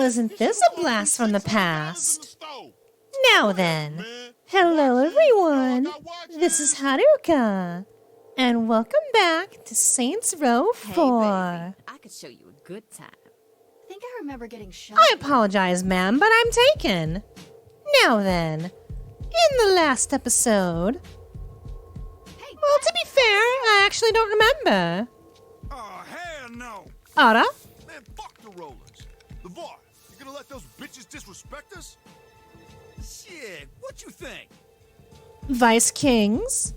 Well, isn't this a blast from the past? Now then, hello everyone, this is Haruka, and welcome back to Saints Row 4. Hey, baby, I could show you a good time. I think I remember getting shot. I apologize, ma'am, but I'm taken. Now then, in the last episode... Well, to be fair, I actually don't remember. Oh, hell no! Ara? Man, fuck the rollers. LeVar, you gonna let those bitches disrespect us? Shit, what you think? Vice Kings?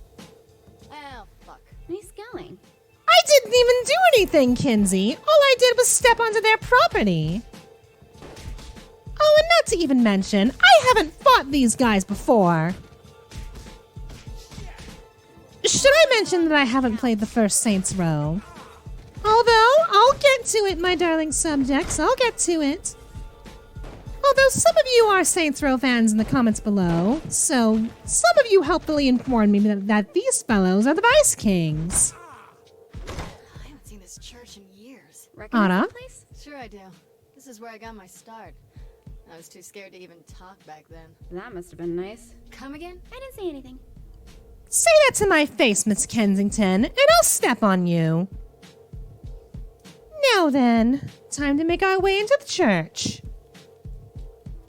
Oh, fuck. Nice going. I didn't even do anything, Kinsey. All I did was step onto their property. Oh, and not to even mention, I haven't fought these guys before. Should I mention that I haven't played the first Saints Row? Although, I'll get to it, my darling subjects. I'll get to it. Although some of you are Saints Row fans in the comments below, so some of you helpfully informed me that these fellows are the Vice Kings. I haven't seen this church in years. Anna? Place? Sure I do. This is where I got my start. I was too scared to even talk back then. That must have been nice. Come again? I didn't say anything. Say that to my face, Miss Kensington, and I'll step on you. Now then, time to make our way into the church.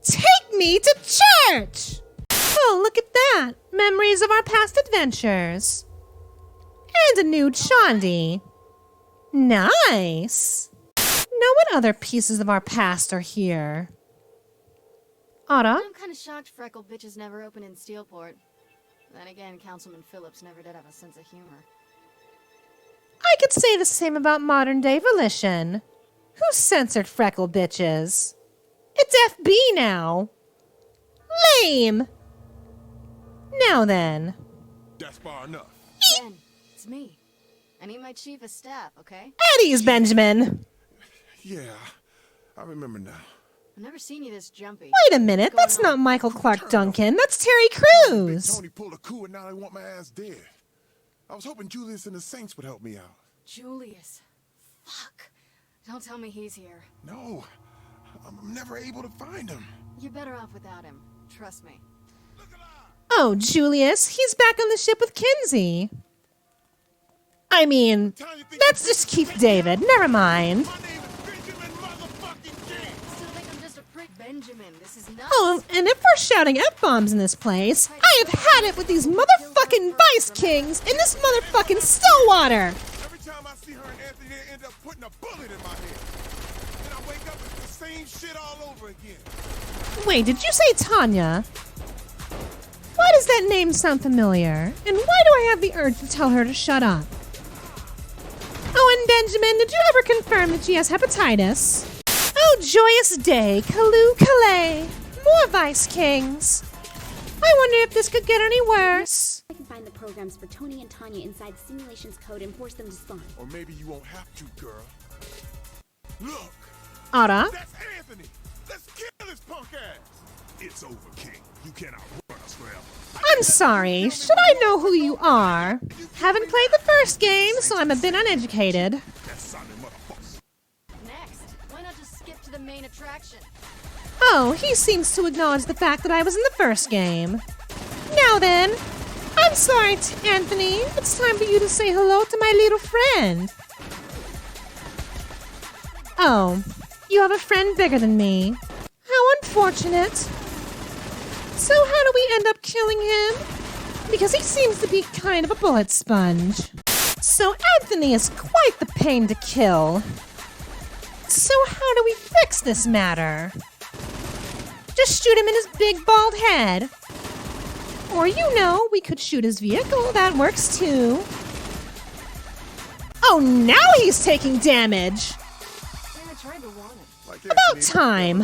Take me to church! Oh, look at that. Memories of our past adventures. And a nude Chandi. Nice. Now what other pieces of our past are here? Ara? I'm kind of shocked freckled bitches never opened in Steelport. Then again, Councilman Phillips never did have a sense of humor. I could say the same about modern-day Volition. Who censored freckle bitches? It's FB now. Lame. Now then. That's far enough. Ben, it's me. I need my chief of staff, okay? Eddie's Benjamin. Yeah, I remember now. I've never seen you this jumpy. Wait a minute, that's not Michael Clark Duncan. That's Terry Big Crews. Tony pulled a coup and now they want my ass dead. I was hoping Julius and the Saints would help me out. Julius. Fuck. Don't tell me he's here. No, I'm never able to find him. You're better off without him. Trust me. Oh, Julius, he's back on the ship with Kinsey. I mean, that's just Keith David. Never mind. My name is Benjamin motherfucking King. Still think I'm just a prick, Benjamin. This is nuts. Oh, and if we're shouting F-bombs in this place, I have had it with these motherfucking Vice Kings in this motherfucking Stillwater. Every time I see her and Anthony, they end up putting a bullet in my head. Then I wake up, it's the same shit all over again. Wait, did you say Tanya? Why does that name sound familiar? And why do I have the urge to tell her to shut up? Oh, and Benjamin, did you ever confirm that she has hepatitis? Oh, joyous day, Kalu Calais. More Vice Kings. I wonder if this could get any worse. I can find the programs for Tony and Tanya inside the simulation's code and force them to spawn. Or maybe you won't have to, girl. Look, Ara? that's Anthony. Let's kill his punk ass. It's over, King. You cannot run us forever. I'm sorry. Should I know who you are? Haven't played the first game, so I'm a bit uneducated. That Simon motherfucker. Next, why not just skip to the main attraction? Oh, he seems to acknowledge the fact that I was in the first game. Now then, I'm sorry, Anthony. It's time for you to say hello to my little friend. Oh, you have a friend bigger than me. How unfortunate. So how do we end up killing him? Because he seems to be kind of a bullet sponge. So Anthony is quite the pain to kill. So how do we fix this matter? Just shoot him in his big bald head. Or, you know, we could shoot his vehicle. That works too. Oh, now he's taking damage. Yeah, I tried to warn him. Like About Anthony, time.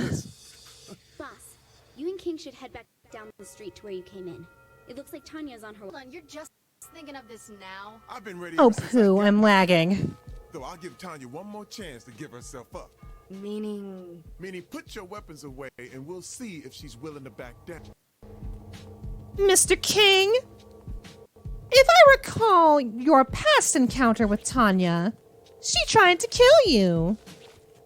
Boss, you and King should head back down the street to where you came in. It looks like Tanya's on her way. Hold on, you're just thinking of this now? I've been ready Oh, ever since I poo, got I'm here. lagging. Though I'll give Tanya one more chance to give herself up. Meaning... Meaning, put your weapons away and we'll see if she's willing to back down. Mr. King, if I recall your past encounter with Tanya, she tried to kill you.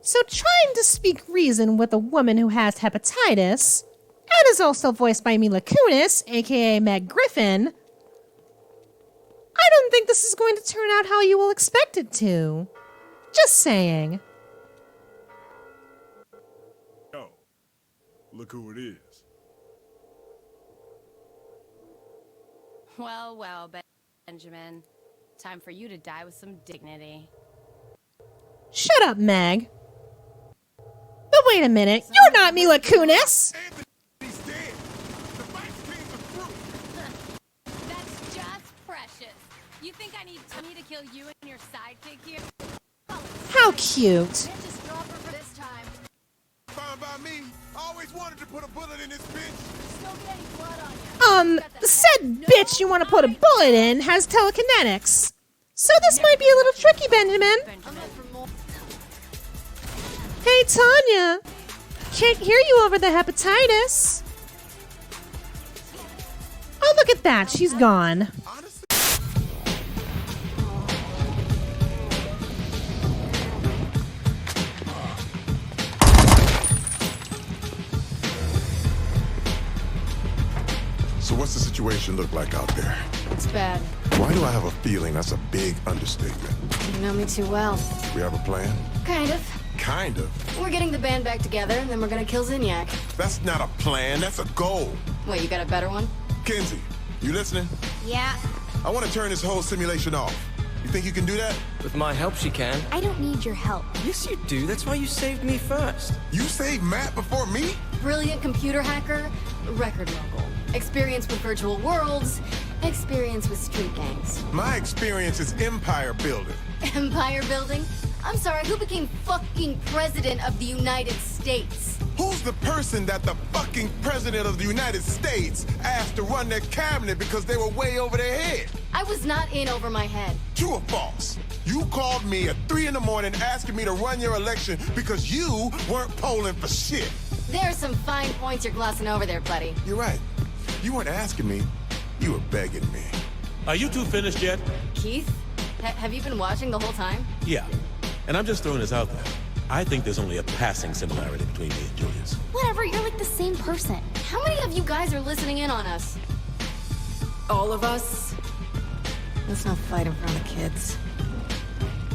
So trying to speak reason with a woman who has hepatitis, and is also voiced by Mila Kunis, aka Meg Griffin, I don't think this is going to turn out how you will expect it to. Just saying. Oh, look who it is. Well, well, Benjamin. Time for you to die with some dignity. Shut up, Meg. But wait a minute, you're not Mila Kunis! He's dead. The Vice Kings are through. That's just precious. You think I need Tanya to kill you and your sidekick here? How cute. Can't just drop her for this time. Fine by me. I always wanted to put a bullet in this bitch. Don't get any blood on you. Said bitch you want to put a bullet in has telekinetics. So this might be a little tricky, Benjamin. I'm up for more. Hey, Tanya. Can't hear you over the hepatitis. Oh, look at that. She's gone. Honestly, So what's the situation look like out there? It's bad. Why do I have a feeling that's a big understatement? You know me too well. We have a plan? Kind of. Kind of. We're getting the band back together, and then we're gonna kill Zinyak. That's not a plan, that's a goal. Wait, you got a better one? Kenzie, you listening? Yeah. I want to turn this whole simulation off. You think you can do that? With my help, she can. I don't need your help. Yes, you do. That's why you saved me first. You saved Matt before me? Brilliant computer hacker, record mogul. Experience with virtual worlds, experience with street gangs. My experience is empire building. Empire building? I'm sorry, who became fucking president of the United States? Who's the person that the fucking president of the United States asked to run their cabinet because they were way over their head? I was not in over my head. True or false? You called me at 3 in the morning asking me to run your election because you weren't polling for shit. There are some fine points you're glossing over there, buddy. You're right. You weren't asking me. You were begging me. Are you two finished yet? Keith, have you been watching the whole time? Yeah. And I'm just throwing this out there. I think there's only a passing similarity between me and Julius. Whatever, you're like the same person. How many of you guys are listening in on us? All of us? Let's not fight in front of the kids.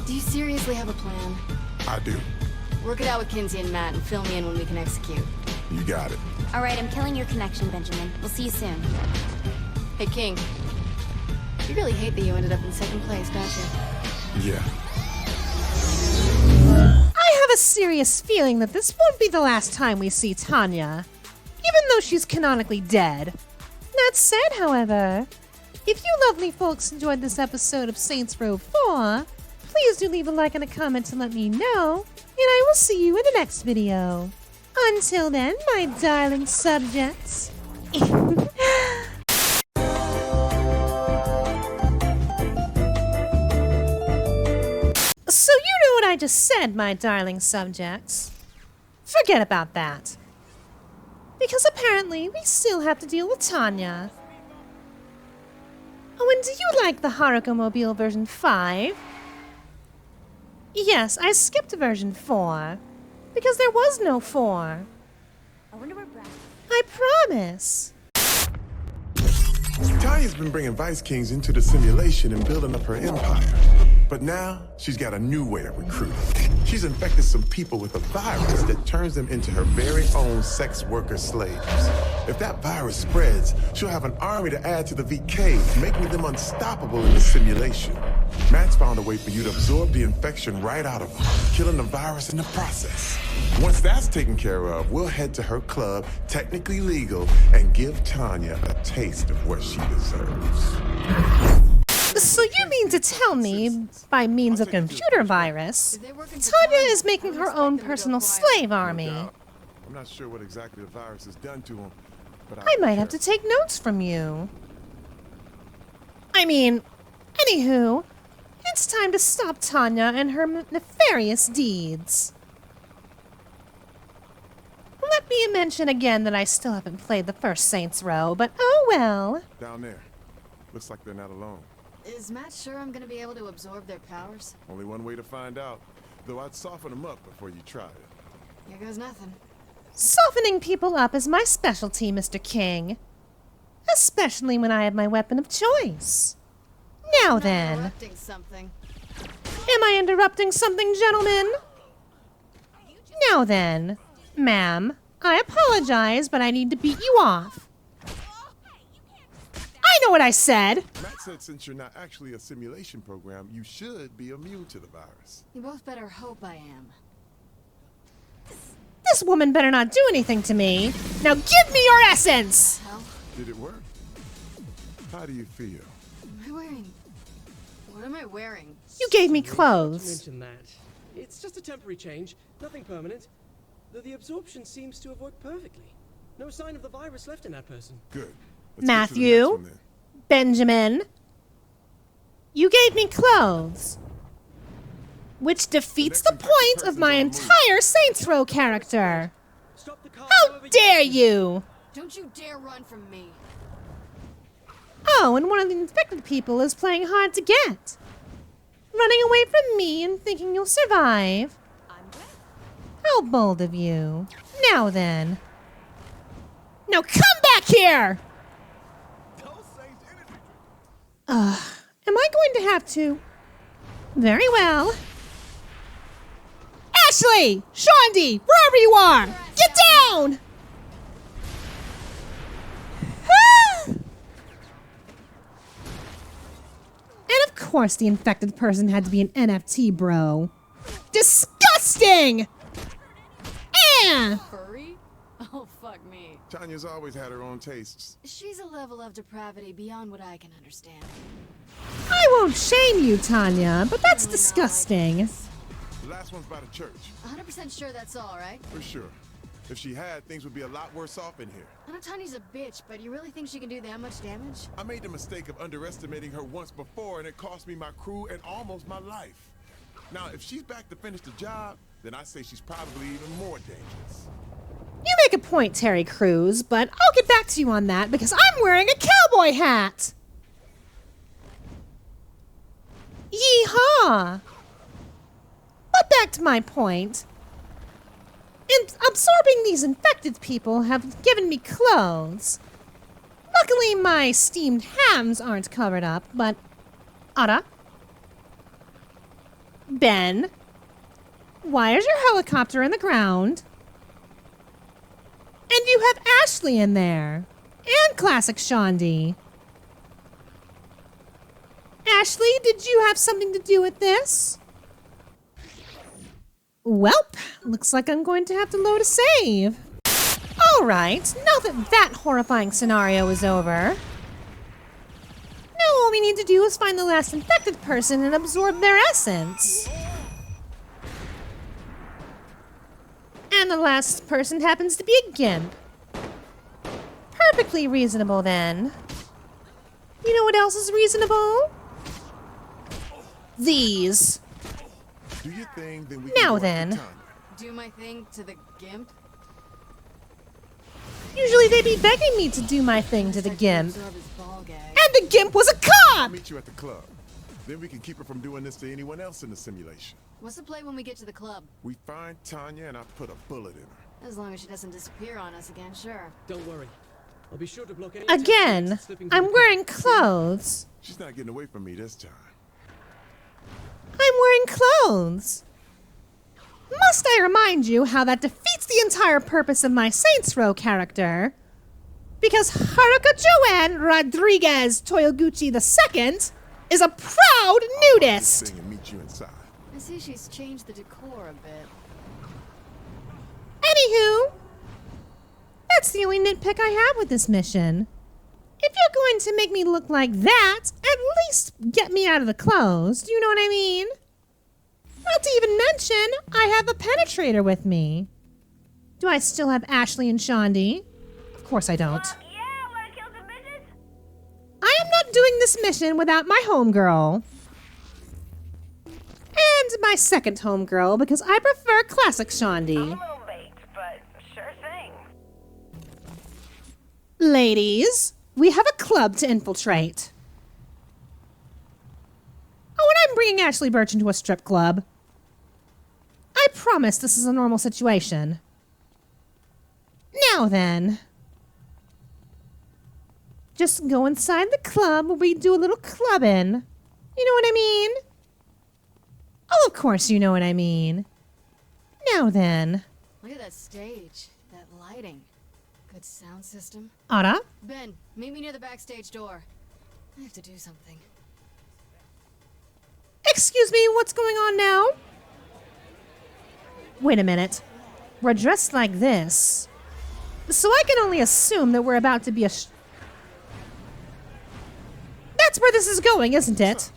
Do you seriously have a plan? I do. Work it out with Kinsey and Matt and fill me in when we can execute. You got it. All right, I'm killing your connection, Benjamin. We'll see you soon. Hey, King. You really hate that you ended up in second place, don't you? Yeah. I have a serious feeling that this won't be the last time we see Tanya, even though she's canonically dead. That said, however, if you lovely folks enjoyed this episode of Saints Row 4, please do leave a like and a comment to let me know, and I will see you in the next video. Until then, my darling subjects. So you know what I just said, my darling subjects. Forget about that. Because apparently we still have to deal with Tanya. Oh, and do you like the Haruka Mobile version 5? Yes, I skipped version 4. Because there was no 4. I wonder where Brad... I promise. Tanya's been bringing Vice Kings into the simulation and building up her empire. But now, she's got a new way of recruiting. She's infected some people with a virus that turns them into her very own sex worker slaves. If that virus spreads, she'll have an army to add to the VKs, making them unstoppable in the simulation. Matt's found a way for you to absorb the infection right out of her, killing the virus in the process. Once that's taken care of, we'll head to her club, technically legal, and give Tanya a taste of what she deserves. So you mean to tell me, by means of computer virus, Tanya is making her own personal slave army? I'm not sure what exactly the virus has done to him, but I might have to take notes from you. I mean, anywho, it's time to stop Tanya and her nefarious deeds. Let me mention again that I still haven't played the first Saints Row, but oh well. Down there. Looks like they're not alone. Is Matt sure I'm gonna be able to absorb their powers? Only one way to find out. though I'd soften them up before you try it. Here goes nothing. Softening people up is my specialty, Mr. King. Especially when I have my weapon of choice. Now then. Interrupting something. Am I interrupting something, gentlemen? Now then. Ma'am, I apologize, but I need to beat you off. I know what I said! Matt said since you're not actually a simulation program, you should be immune to the virus. You both better hope I am. This woman better not do anything to me. Now give me your essence! Hell, Did it work? How do you feel? am I wearing... What am I wearing? You gave me Not to clothes. mention that. It's just a temporary change, nothing permanent. Though the absorption seems to have worked perfectly. No sign of the virus left in that person. Good. Let's get to the Matthew? next one, then. Benjamin, you gave me clothes. Which defeats the point of my entire Saints Row character. Stop the car. How dare you! Don't you dare run from me. Oh, and one of the infected people is playing hard to get. Running away from me and thinking you'll survive. How bold of you. Now then. Now come back here! Am I going to have to? Very well. Ashley! Shondi! Wherever you are! Get down! Ah! And of course the infected person had to be an NFT bro. Disgusting! Furry? Oh, fuck me. Tanya's always had her own tastes. She's a level of depravity beyond what I can understand. I won't shame you, Tanya, but that's disgusting. The last one's by the church, 100% sure that's all, right? for sure. If she had, things would be a lot worse off in here. I know Tanya's a bitch, but you really think she can do that much damage? I made the mistake of underestimating her once before, and it cost me my crew and almost my life. Now, if she's back to finish the job, then I say she's probably even more dangerous. You make a point, Terry Crews, but I'll get back to you on that because I'm wearing a cowboy hat. Yeehaw! But back to my point. In absorbing these infected people have given me clothes. Luckily, my steamed hams aren't covered up, but... Ada? Ben? Why is your helicopter in the ground? And you have Ashley in there. And Classic Shondi. Ashley, did you have something to do with this? Welp, looks like I'm going to have to load a save. Alright, now that horrifying scenario is over. Now all we need to do is find the last infected person and absorb their essence. And the last person happens to be a gimp. Perfectly reasonable, then. You know what else is reasonable? These. Do your thing, then we Now can work then. with Tanya. Do my thing to the gimp? Usually they be begging me to do my thing to the gimp. Absorb his ball gag. And the gimp was a I'll cop! meet you at the club. Then we can keep her from doing this to anyone else in the simulation. What's the play when we get to the club? We find Tanya and I put a bullet in her. As long as she doesn't disappear on us again, sure. Don't worry. I'll be sure to block any Again, attempts at slipping through I'm the wearing cracks. clothes. She's not getting away from me this time. I'm wearing clothes. Must I remind you how that defeats the entire purpose of my Saints Row character? Because Haruka Joanne Rodriguez Toyoguchi II is a proud nudist. Thing and meet you inside. I see she's changed the decor a bit. Anywho, that's the only nitpick I have with this mission. If you're going to make me look like that, at least get me out of the clothes. Do you know what I mean? Not to even mention, I have a penetrator with me. Do I still have Ashley and Shondi? Of course I don't. I am not doing this mission without my homegirl. And my second homegirl, because I prefer Classic Shondi. Ladies, we have a club to infiltrate. Oh, and I'm bringing Ashley Birch into a strip club. I promise this is a normal situation. Now then. Just go inside the club where we do a little clubbing. You know what I mean? Oh, of course you know what I mean. Now then. Look at that stage. That lighting. Good sound system. Ara? Ben, meet me near the backstage door. I have to do something. Excuse me, what's going on now? Wait a minute. We're dressed like this. So I can only assume that we're about to be That's where this is going, isn't it?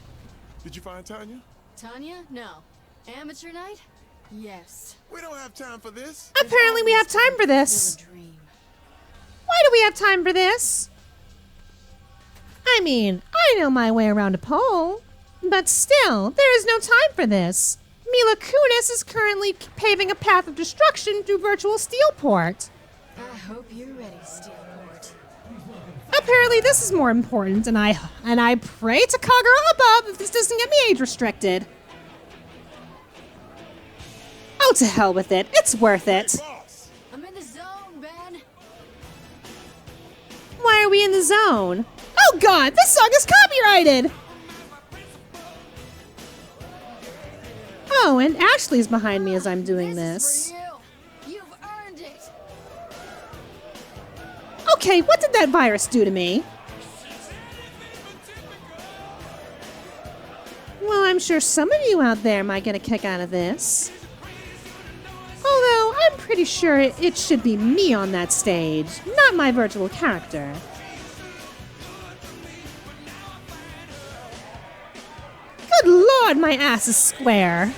Did you find Tanya? Tanya? No. Amateur night? Yes. We don't have time for this. Apparently we have time for this. Still a dream. Why do we have time for this? I mean, I know my way around a pole. But still, there is no time for this. Mila Kunis is currently paving a path of destruction through virtual Steelport. I hope you're ready, Stilwater. Apparently this is more important, and I pray to Kagura above if this doesn't get me age restricted. Oh, to hell with it. It's worth it. Boss! I'm in the zone, Ben. Why are we in the zone? Oh god, this song is copyrighted! Oh, and Ashley's behind me as I'm doing this. Is for you. You've earned it. Okay, what did that virus do to me? Well, I'm sure some of you out there might get a kick out of this. Although, I'm pretty sure it should be me on that stage, not my virtual character. Good lord, my ass is square.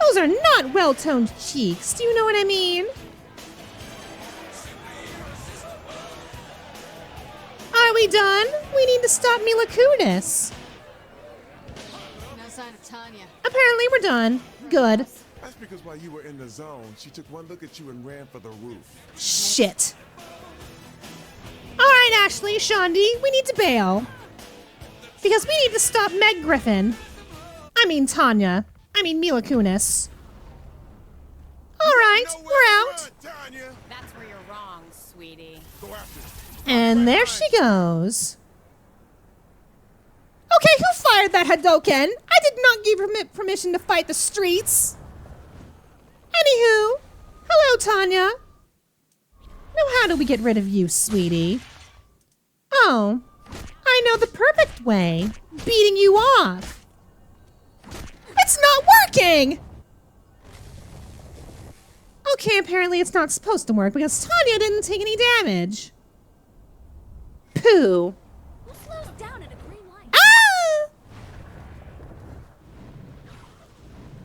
Those are not well-toned cheeks, do you know what I mean? Are we done? We need to stop Mila Kunis. No sign of Tanya. Apparently we're done. Good. That's because while you were in the zone, she took one look at you and ran for the roof. Shit. Alright, Ashley, Shondi, we need to bail. Because we need to stop Meg Griffin. I mean Tanya. I mean Mila Kunis. Alright, we're out. Tanya! That's where you're wrong, sweetie. Go after it. And there she goes. Okay, who fired that Hadoken? I did not give her permission to fight the streets. Anywho, hello, Tanya. Now, how do we get rid of you, sweetie? Oh, I know the perfect way. Beating you off. It's not working! Okay, apparently it's not supposed to work because Tanya didn't take any damage. Pooh. What slows down at a green light? Ah!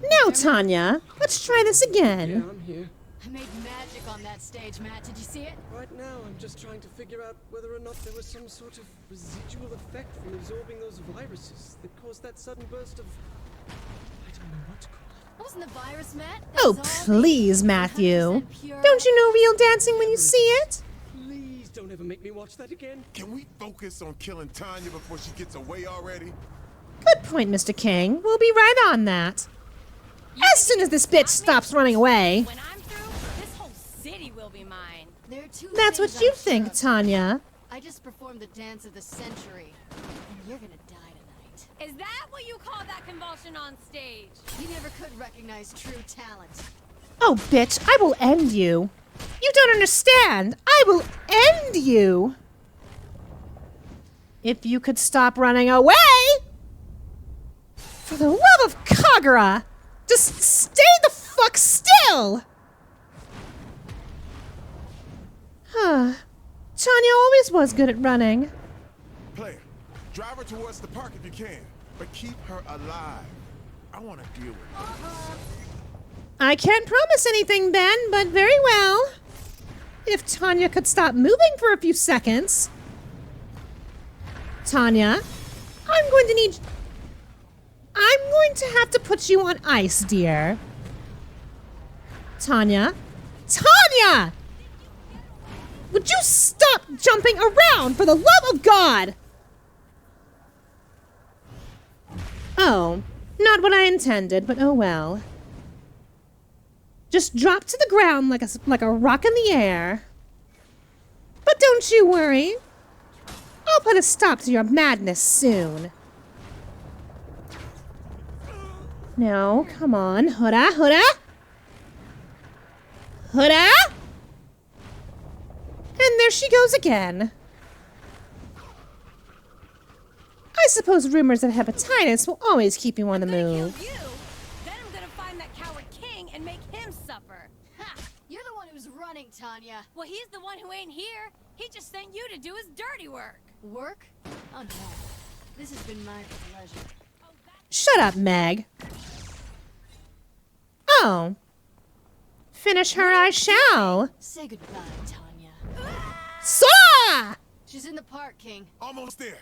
Now, Tanya, let's try this Yeah, again. I'm here. I made magic on that stage, Matt. Did you see it? Right now, I'm just trying to figure out whether or not there was some sort of residual effect from absorbing those viruses that caused that sudden burst of... I don't know what to call it. That wasn't the virus, Matt. Oh, That's all please, the Matthew. 100% pure. Don't you know real dancing when you see it? Please don't ever make me watch that again. Can we focus on killing Tanya before she gets away already? Good point, Mr. King. We'll be right on that. As soon as this bitch stops running away. When I'm through, this whole city will be mine. There are two That's things what you I'm sure think, of. Tanya. I just performed the dance of the century, and you're gonna die tonight. Is that what you call that convulsion on stage? You never could recognize true talent. Oh, bitch, I will end you. You don't understand. I will end you. If you could stop running away. For the love of Kagura, just stay the fuck still. Huh. Tanya always was good at running. Player, drive her towards the park if you can, but keep her alive. I want to deal with her. I can't promise anything, Ben, but very well. If Tanya could stop moving for a few seconds. Tanya, I'm going to have to put you on ice, dear. Tanya? Tanya! Would you stop jumping around for the love of God? Oh, not what I intended, but oh well. just drop to the ground like a rock in the air. But don't you worry. I'll put a stop to your madness soon. Now, come on. Hurrah, hurrah! Hurrah! And there she goes again. I suppose rumors of hepatitis will always keep you on the move. You? Then I'm gonna find that coward king and make him suffer. Ha! You're the one who's running, Tanya. Well, he's the one who ain't here. He just sent you to do his dirty work. Work? Oh no. This has been my pleasure. Shut up, Meg. Oh. Finish her I shall. Say goodbye, Tanya. Saw! She's in the park, King. Almost there.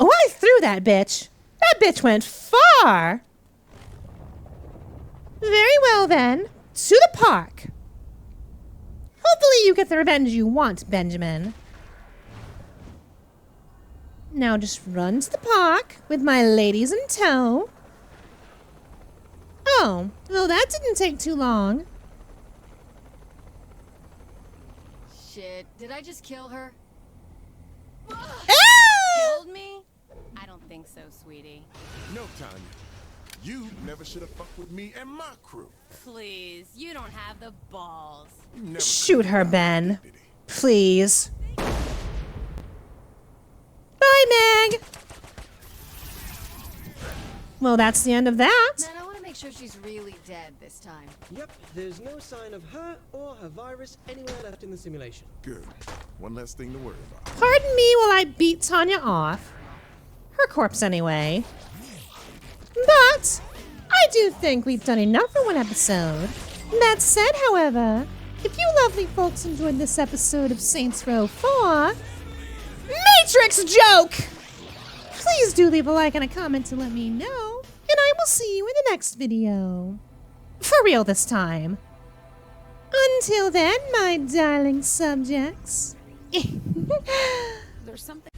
Oh, I threw that bitch. That bitch went far. Very well, then. To the park. Hopefully you get the revenge you want, Benjamin. Now just run to the park with my ladies in tow. Oh, well that didn't take too long. Shit, did I just kill her? Killed me? I don't think so, sweetie. No, Tanya. You never should have fucked with me and my crew. Please, you don't have the balls. You never Shoot could've her, got Ben. my dignity. Please. Bye, Meg. Well, that's the end of that. Man, I want to make sure she's really dead this time. Yep, there's no sign of her or her virus anywhere left in the simulation. Good. One less thing to worry about. Pardon me while I beat Tanya off. Her corpse, anyway. But I do think we've done enough for one episode. That said, however, if you lovely folks enjoyed this episode of Saints Row 4, Matrix joke! Please do leave a like and a comment to let me know, and I will see you in the next video. For real this time. Until then, my darling subjects. There's something